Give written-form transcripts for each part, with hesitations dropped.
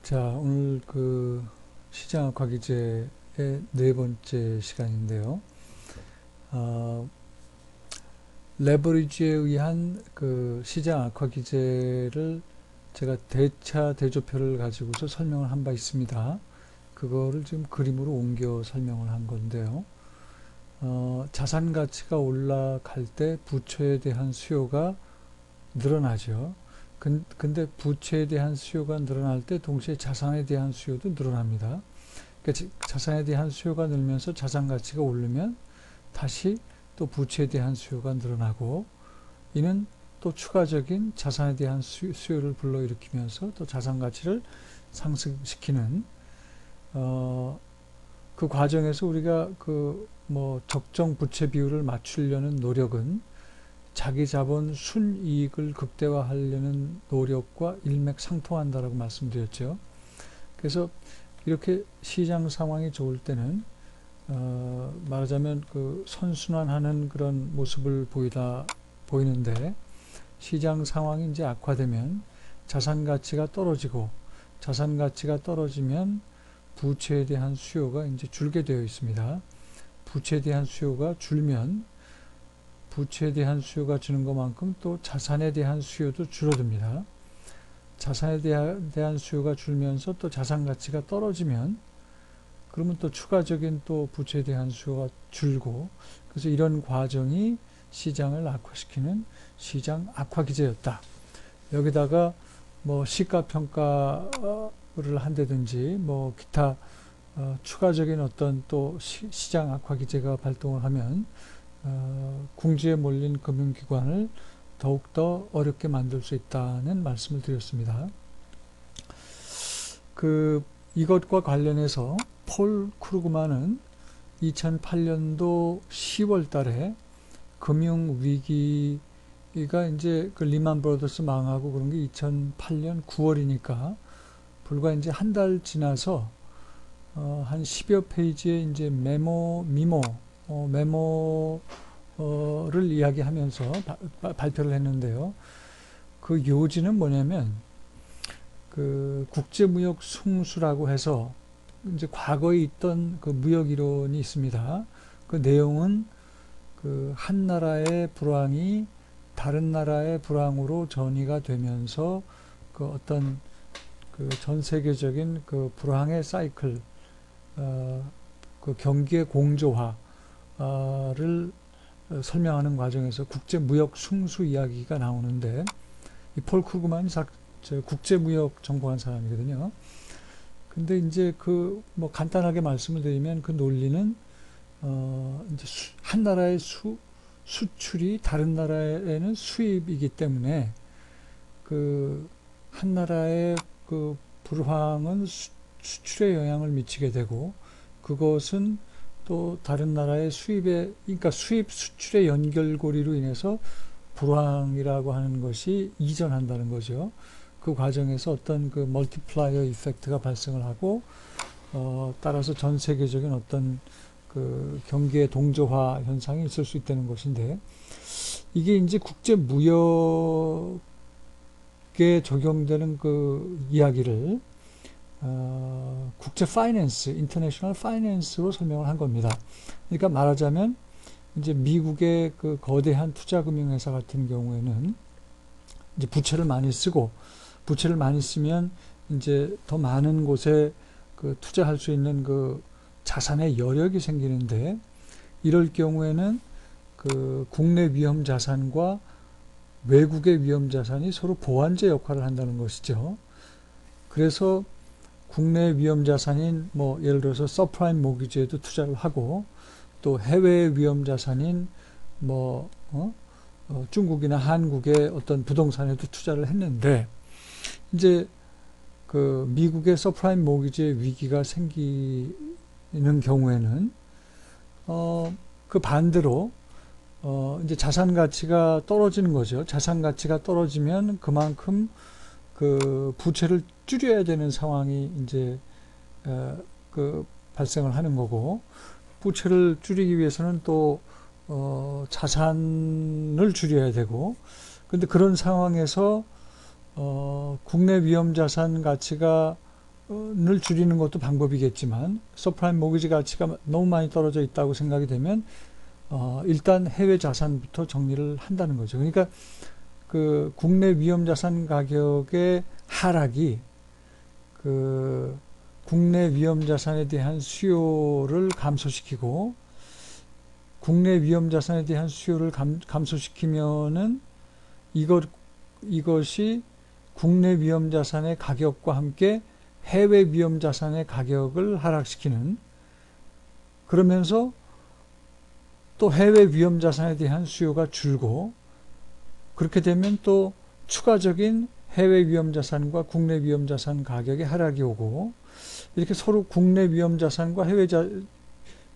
자, 오늘 그 시장학과 기제의 네 번째 시간인데요. 어, 레버리지에 의한 그 시장학과 기제를 제가 대차 대조표를 가지고서 설명을 한 바 있습니다. 그거를 지금 그림으로 옮겨 설명을 한 건데요. 자산 가치가 올라갈 때 부채에 대한 수요가 늘어나죠. 근데 부채에 대한 수요가 늘어날 때 동시에 자산에 대한 수요도 늘어납니다. 그러니까 자산에 대한 수요가 늘면서 자산 가치가 오르면 다시 또 부채에 대한 수요가 늘어나고, 이는 또 추가적인 자산에 대한 수요를 불러일으키면서 또 자산 가치를 상승시키는 그 과정에서 우리가 그 뭐 적정 부채 비율을 맞추려는 노력은 자기 자본 순이익을 극대화하려는 노력과 일맥상통한다라고 말씀드렸죠. 그래서 이렇게 시장 상황이 좋을 때는 말하자면 그 선순환하는 그런 모습을 보이는데, 시장 상황이 이제 악화되면 자산 가치가 떨어지고, 자산 가치가 떨어지면 부채에 대한 수요가 이제 줄게 되어 있습니다. 부채에 대한 수요가 줄면 부채에 대한 수요가 주는 것만큼 또 자산에 대한 수요도 줄어듭니다. 자산에 대한 수요가 줄면서 또 자산 가치가 떨어지면 그러면 또 추가적인 또 부채에 대한 수요가 줄고, 그래서 이런 과정이 시장을 악화시키는 시장 악화 기제였다. 여기다가 뭐 시가평가를 한다든지 뭐 기타 추가적인 어떤 또 시장 악화 기제가 발동을 하면 궁지에 몰린 금융기관을 더욱더 어렵게 만들 수 있다는 말씀을 드렸습니다. 이것과 관련해서 폴 크루그만은 2008년도 10월 달에 금융위기가 이제 그 리만 브라더스 망하고 그런 게 2008년 9월이니까 불과 이제 한 달 지나서 한 10여 페이지의 이제 메모를 이야기하면서 발표를 했는데요. 그 요지는 뭐냐면 그 국제무역 숭수라고 해서 이제 과거에 있던 그 무역 이론이 있습니다. 그 내용은 그 한 나라의 불황이 다른 나라의 불황으로 전이가 되면서 그 어떤 그 전 세계적인 그 불황의 사이클, 그 경기의 공조화를 설명하는 과정에서 국제무역 숭수 이야기가 나오는데, 이 폴 크루그만이 국제무역 전공한 사람이거든요. 근데 이제 그 뭐 간단하게 말씀을 드리면 그 논리는 이제 한 나라의 수출이 다른 나라에는 수입이기 때문에 그 한 나라의 그 불황은 수출에 영향을 미치게 되고, 그것은 또 다른 나라의 그러니까 수입 수출의 연결고리로 인해서 불황이라고 하는 것이 이전한다는 거죠. 그 과정에서 어떤 그 멀티플라이어 이펙트가 발생을 하고, 따라서 전 세계적인 어떤 그 경기의 동조화 현상이 있을 수 있다는 것인데, 이게 이제 국제 무역에 적용되는 그 이야기를 국제 파이낸스, 인터내셔널 파이낸스로 설명을 한 겁니다. 그러니까 말하자면 이제 미국의 그 거대한 투자금융회사 같은 경우에는 이제 부채를 많이 쓰면 이제 더 많은 곳에 그 투자할 수 있는 그 자산의 여력이 생기는데, 이럴 경우에는 그 국내 위험 자산과 외국의 위험 자산이 서로 보완제 역할을 한다는 것이죠. 그래서 국내 위험 자산인 뭐 예를 들어서 서프라임 모기지에도 투자를 하고, 또 해외 위험 자산인 뭐 중국이나 한국의 어떤 부동산에도 투자를 했는데, 이제 그 미국의 서프라임 모기지의 위기가 생기는 경우에는 그 반대로 이제 자산 가치가 떨어지는 거죠. 자산 가치가 떨어지면 그만큼 그 부채를 줄여야 되는 상황이 이제 그 발생을 하는 거고, 부채를 줄이기 위해서는 또 자산을 줄여야 되고, 근데 그런 상황에서 국내 위험 자산 가치가 를 줄이는 것도 방법이겠지만 서프라임 모기지 가치가 너무 많이 떨어져 있다고 생각이 되면 일단 해외 자산부터 정리를 한다는 거죠. 그러니까 그 국내 위험 자산 가격의 하락이 그 국내 위험 자산에 대한 수요를 감소시키고 국내 위험 자산에 대한 수요를 감소시키면은 이것이 국내 위험 자산의 가격과 함께 해외 위험 자산의 가격을 하락시키는, 그러면서 또 해외 위험 자산에 대한 수요가 줄고, 그렇게 되면 또 추가적인 해외 위험 자산과 국내 위험 자산 가격의 하락이 오고, 이렇게 서로 국내 위험 자산과 해외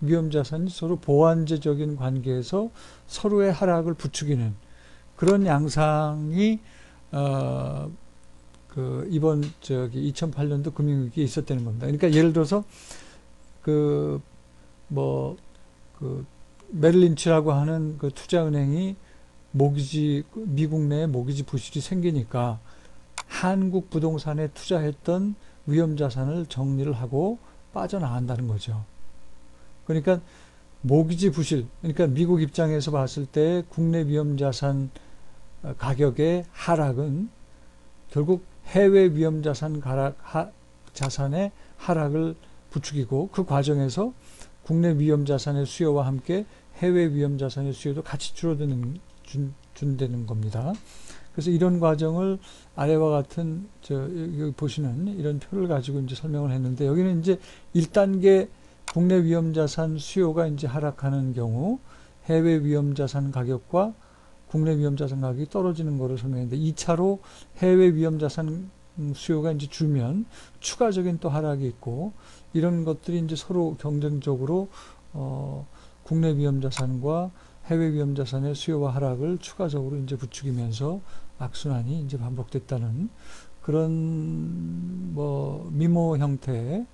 위험 자산이 서로 보완제적인 관계에서 서로의 하락을 부추기는 그런 양상이 이번 2008년도 금융위기에 있었다는 겁니다. 그러니까 예를 들어서 메릴린치라고 하는 그 투자은행이 미국 내에 모기지 부실이 생기니까 한국 부동산에 투자했던 위험 자산을 정리를 하고 빠져나간다는 거죠. 그러니까 모기지 부실, 그러니까 미국 입장에서 봤을 때 국내 위험 자산 가격의 하락은 결국 해외 위험 자산의 하락을 부추기고, 그 과정에서 국내 위험 자산의 수요와 함께 해외 위험 자산의 수요도 같이 준다는 겁니다. 그래서 이런 과정을 아래와 같은 여기 보시는 이런 표를 가지고 이제 설명을 했는데, 여기는 이제 1단계 국내 위험 자산 수요가 이제 하락하는 경우 해외 위험 자산 가격과 국내 위험 자산 가격이 떨어지는 것을 설명했는데, 2차로 해외 위험 자산 수요가 이제 줄면 추가적인 또 하락이 있고, 이런 것들이 이제 서로 경쟁적으로 국내 위험 자산과 해외 위험 자산의 수요와 하락을 추가적으로 이제 부추기면서 악순환이 이제 반복됐다는 그런 메모 형태의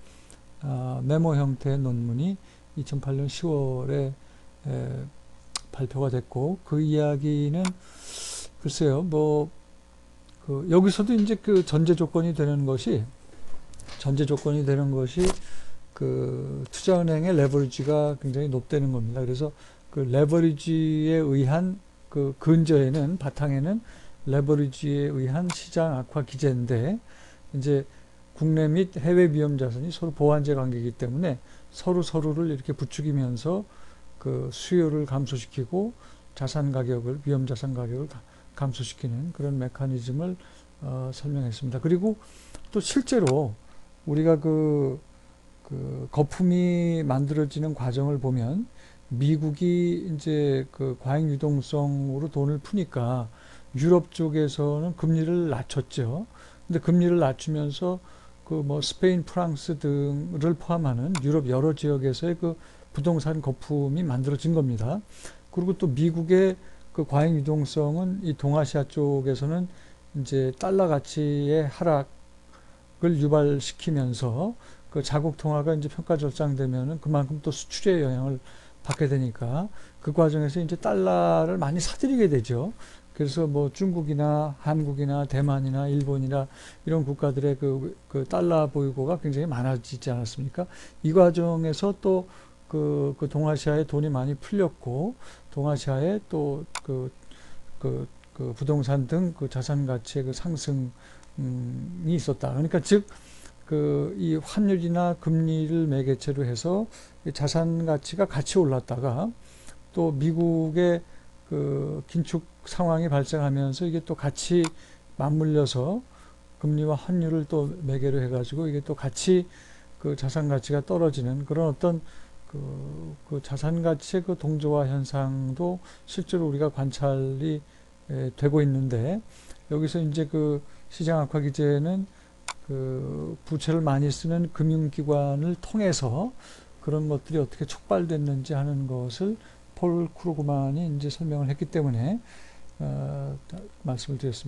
논문이 2008년 10월에 발표가 됐고, 그 이야기는 글쎄요, 여기서도 이제 그 전제 조건이 되는 것이 그 투자은행의 레버리지가 굉장히 높다는 겁니다. 그래서 그 레버리지에 의한 그 근저에는, 바탕에는 레버리지에 의한 시장 악화 기제인데, 이제 국내 및 해외 위험 자산이 서로 보완제 관계이기 때문에 서로를 이렇게 부추기면서 그 수요를 감소시키고 위험 자산 가격을 감소시키는 그런 메커니즘을 설명했습니다. 그리고 또 실제로 우리가 그 거품이 만들어지는 과정을 보면, 미국이 이제 그 과잉 유동성으로 돈을 푸니까 유럽 쪽에서는 금리를 낮췄죠. 근데 금리를 낮추면서 스페인, 프랑스 등을 포함하는 유럽 여러 지역에서의 그 부동산 거품이 만들어진 겁니다. 그리고 또 미국의 그 과잉 유동성은 이 동아시아 쪽에서는 이제 달러 가치의 하락을 유발시키면서 그 자국 통화가 이제 평가 절상되면은 그만큼 또 수출에 영향을 받게 되니까 그 과정에서 이제 달러를 많이 사들이게 되죠. 그래서 중국이나 한국이나 대만이나 일본이나 이런 국가들의 그 달러 보유고가 굉장히 많아지지 않았습니까? 이 과정에서 또 그 동아시아에 돈이 많이 풀렸고, 동아시아에 또 그 부동산 등 그 자산 가치의 그 상승이 있었다. 그러니까 즉 이 환율이나 금리를 매개체로 해서 자산 가치가 같이 올랐다가 또 미국의 그 긴축 상황이 발생하면서 이게 또 같이 맞물려서 금리와 환율을 또 매개로 해가지고 이게 또 같이 그 자산 가치가 떨어지는 그런 어떤 그 자산 가치의 그 동조화 현상도 실제로 우리가 관찰이 되고 있는데, 여기서 이제 그 시장 악화 기제는 그 부채를 많이 쓰는 금융기관을 통해서 그런 것들이 어떻게 촉발됐는지 하는 것을 폴 크루그만이 이제 설명을 했기 때문에 말씀을 드렸습니다.